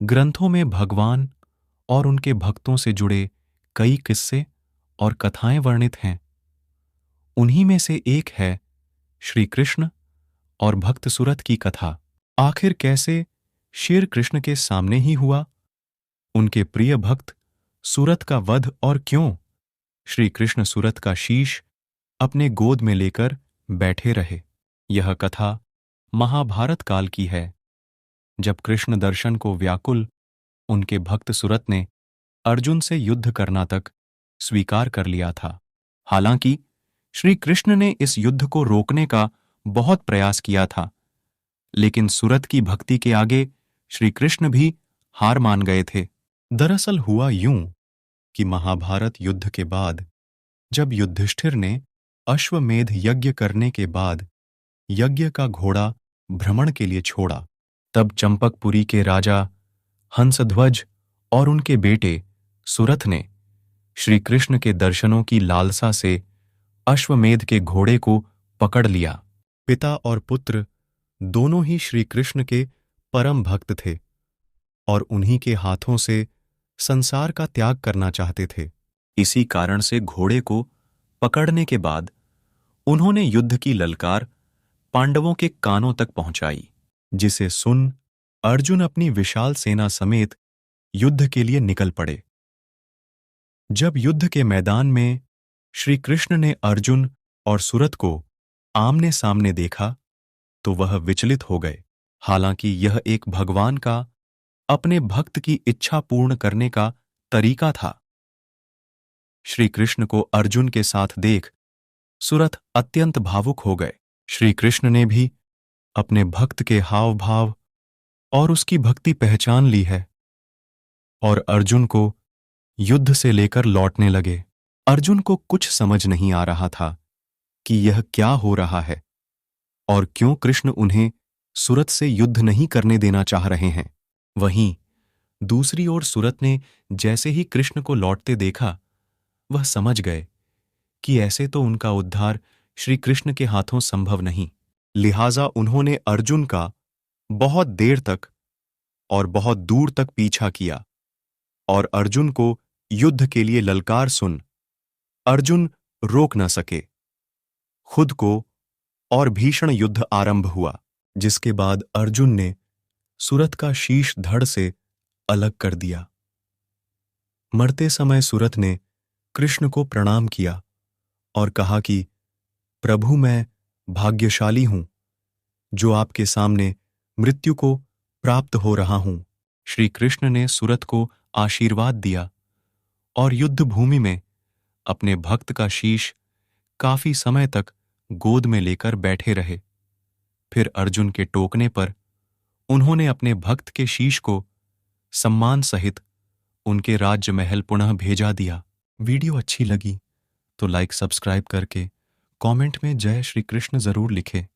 ग्रंथों में भगवान और उनके भक्तों से जुड़े कई किस्से और कथाएं वर्णित हैं। उन्हीं में से एक है श्री कृष्ण और भक्त सुरथ की कथा। आखिर कैसे शेर कृष्ण के सामने ही हुआ, उनके प्रिय भक्त सुरथ का वध और क्यों श्री कृष्ण सुरथ का शीश अपने गोद में लेकर बैठे रहे। यह कथा महाभारत काल की है, जब कृष्ण दर्शन को व्याकुल उनके भक्त सुरथ ने अर्जुन से युद्ध करना तक स्वीकार कर लिया था। हालांकि श्री कृष्ण ने इस युद्ध को रोकने का बहुत प्रयास किया था, लेकिन सुरथ की भक्ति के आगे श्री कृष्ण भी हार मान गए थे। दरअसल हुआ यूं कि महाभारत युद्ध के बाद जब युधिष्ठिर ने अश्वमेध यज्ञ करने के बाद यज्ञ का घोड़ा भ्रमण के लिए छोड़ा, तब चंपकपुरी के राजा हंसध्वज और उनके बेटे सुरथ ने श्री कृष्ण के दर्शनों की लालसा से अश्वमेध के घोड़े को पकड़ लिया। पिता और पुत्र दोनों ही श्री कृष्ण के परम भक्त थे और उन्हीं के हाथों से संसार का त्याग करना चाहते थे। इसी कारण से घोड़े को पकड़ने के बाद उन्होंने युद्ध की ललकार पांडवों के कानों तक पहुंचाई, जिसे सुन अर्जुन अपनी विशाल सेना समेत युद्ध के लिए निकल पड़े। जब युद्ध के मैदान में श्री कृष्ण ने अर्जुन और सुरथ को आमने सामने देखा तो वह विचलित हो गए। हालांकि यह एक भगवान का अपने भक्त की इच्छा पूर्ण करने का तरीका था। श्री कृष्ण को अर्जुन के साथ देख सुरथ अत्यंत भावुक हो गए। श्री कृष्ण ने भी अपने भक्त के हाव भाव और उसकी भक्ति पहचान ली है और अर्जुन को युद्ध से लेकर लौटने लगे। अर्जुन को कुछ समझ नहीं आ रहा था कि यह क्या हो रहा है और क्यों कृष्ण उन्हें सुरथ से युद्ध नहीं करने देना चाह रहे हैं। वहीं दूसरी ओर सुरथ ने जैसे ही कृष्ण को लौटते देखा, वह समझ गए कि ऐसे तो उनका उद्धार श्री कृष्ण के हाथों संभव नहीं। लिहाजा उन्होंने अर्जुन का बहुत देर तक और बहुत दूर तक पीछा किया और अर्जुन को युद्ध के लिए ललकार सुन अर्जुन रोक न सके। खुद को और भीषण युद्ध आरंभ हुआ, जिसके बाद अर्जुन ने सुरथ का शीश धड़ से अलग कर दिया। मरते समय सुरथ ने कृष्ण को प्रणाम किया और कहा कि प्रभु, मैं भाग्यशाली हूं जो आपके सामने मृत्यु को प्राप्त हो रहा हूं। श्री कृष्ण ने सुरथ को आशीर्वाद दिया और युद्ध भूमि में अपने भक्त का शीश काफी समय तक गोद में लेकर बैठे रहे। फिर अर्जुन के टोकने पर उन्होंने अपने भक्त के शीश को सम्मान सहित उनके राज्य महल पुनः भेजा दिया। वीडियो अच्छी लगी तो लाइक सब्सक्राइब करके कमेंट में जय श्री कृष्ण जरूर लिखें।